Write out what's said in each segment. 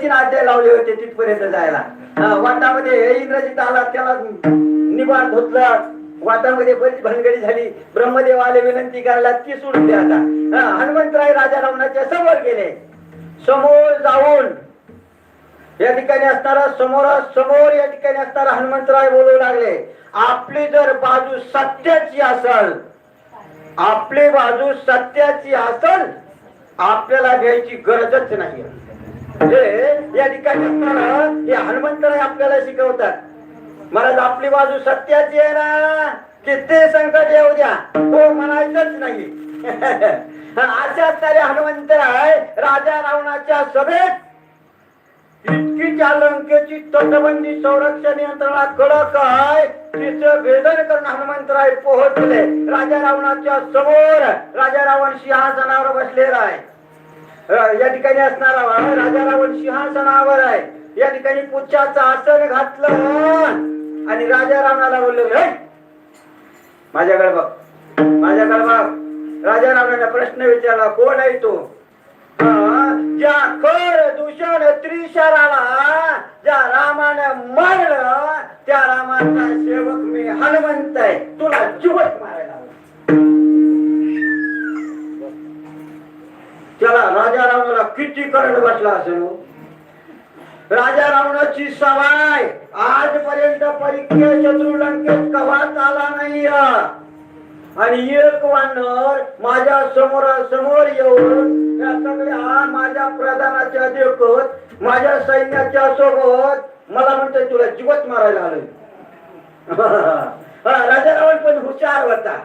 2-3 अध्याय लावले होते तिथपर्यंत जायला. वाटामध्ये इंद्रजित आला, त्याला निवाण धुतला, वाटामध्ये बरीच भानगडी झाली. ब्रह्मदेव आले, विनंती करायला, ती सोडून द्या आता. हनुमंतराय राजा रावणाच्या समोर गेले. समोर जाऊन या ठिकाणी असणारा समोर या ठिकाणी असणारा हनुमंतराय बोलू लागले, आपली जर बाजू सत्याची असेल, आपली बाजू सत्याची असेल, आपल्याला घ्यायची गरजच नाही. या ठिकाणी असणारा हे हनुमंतराय आपल्याला शिकवतात. महाराज, आपली बाजू सत्याची आहे ना, किती संकट येऊ द्या, हो म्हणायचंच नाही. अशा असणारे हनुमंतराय राजा रावणाच्या सभेत इतकी लंकेची तटबंदी, संरक्षण यंत्रणा कडक आहे, तिचं भेदन करून हनुमंतराय पोहोचले. राजा रावणाच्या समोर राजा रावण सिंहासनावर बसलेला आहे. या ठिकाणी असणारा राजा रावण सिंहासनावर आहे. या ठिकाणी पुच्छाचं आसन घातलं आणि राजा रावणाला बोललो, माझ्याकडे बघ, माझ्याकडे बघ. राजा रावणाला प्रश्न विचारला, कोण आहे तू? ज्या खर दूषण त्रिशराला ज्या रामानं मारलं, त्या रामाचा सेवक मी हनुमंत आहे, तुला जिवंत मारायला. त्याला राजा रावणाला किती करंट बसला असेल. राजा रावणाची सवाय आजपर्यंत परीक्षे शत्रुलंकेत कवाच आला नाही. आणि एक वानर माझ्या समोर येऊन या सगळ्या माझ्या प्रधानाच्या देखत माझ्या सैन्याच्या सोबत मला म्हणतोय तुला जिवंत मारायला आलोय. राजा रावण पण हुशार होता.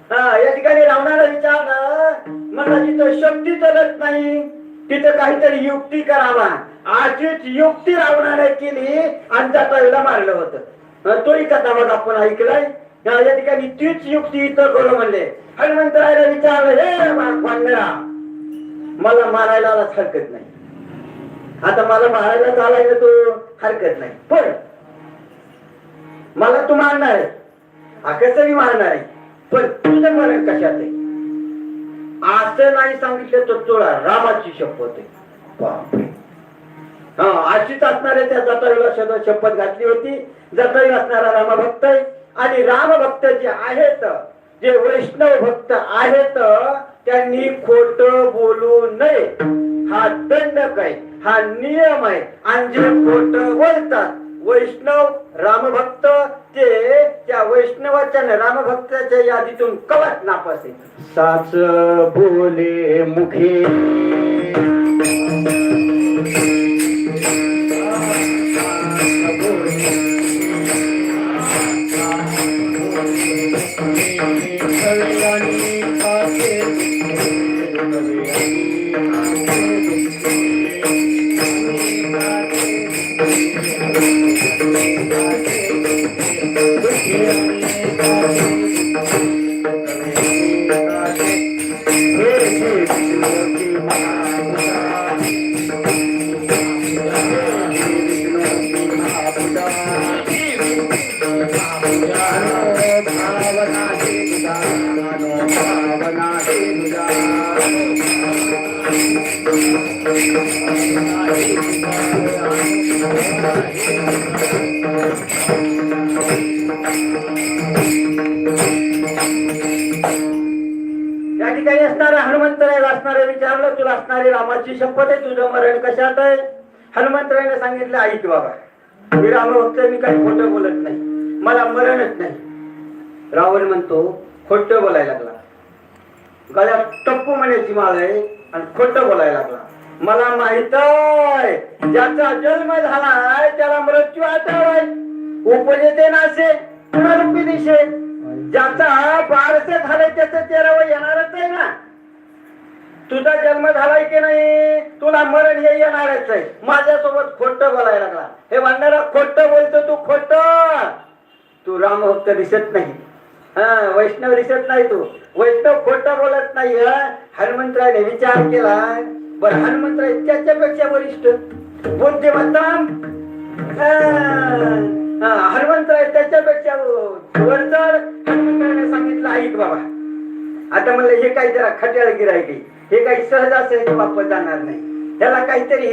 या ठिकाणी रावणाला विचारलं, मला जिथं शक्ती चालत नाही तिथं काहीतरी युक्ती करावा. अशीच युक्ती रावणाने केली आणि जटायूला मारलं होतं. तोही कथा बघ आपण ऐकलाय. या ठिकाणी तीच युक्ती इथं करू म्हणले. हनुमंतरायला विचारलं, हे वानरा, मला मारायला हरकत नाही. आता मला मारायला चालायला तो हरकत नाही, पण मला तू मारणार आहे, कसं मी मारणार आहे, पण तुझं मरण कशात आहे असं नाही सांगितलं तर तुला रामाची शपथ आहे. बापरे, अशीच असणारे त्या जटायूला सदा शपथ घातली होती. जटायू असणारा रामभक्त आहे आणि रामभक्त जे आहेत, जे वैष्णव भक्त आहेत, त्यांनी खोट बोलू नये. हा दंडक आहे, हा नियम आहे. आणि जे खोट बोलतात वैष्णव रामभक्त, ते त्या वैष्णवाच्या रामभक्ताच्या यादीतून कवच नापास आहे. साच बोले मुखे या ठिकाणी असणारा हनुमंतरायला असणारे विचारलं, तुला असणारी रामाची शपथ आहे, तुझं मरण कशात आहे? हनुमंतरायने सांगितलं, ऐक बाबा, मी रामभक्त, मी काही खोटं बोलत नाही, मला मरणच नाही. रावण म्हणतो, खोटं बोलायला लागला, गळ्यात टप्पू म्हणायची माळ आहे आणि खोटं बोलायला लागला. मला माहित आहे ज्याचा जन्म झालाय त्याला मृत्यू आठवलाय. उपजेते नासे पुनरुक्ती दिशे. ज्याचा बारसे झालाय त्याचं 13व येणारच आहे ना. तुझा जन्म झालाय की नाही, तुला मरण हे येणारच आहे. माझ्यासोबत खोटं बोलायला लागला. हे म्हणणारा खोटं बोलतो, तू खोटं. तू रामभक्त दिसत नाही, वैष्णव दिसत नाही, तू वैष्णव खोटं बोलत नाही. हनुमंतरायने विचार केला, बरं हनुमंतराय त्याच्यापेक्षा वरिष्ठ बुद्धिमत्ता, हनुमंतराय त्याच्यापेक्षा वरचढ. हनुमंतरायने सांगितलं, ऐक बाबा, आता म्हणलं हे काही जरा खट्याळ गिरायकी, हे काही सहज असं वापर जाणार नाही, त्याला काहीतरी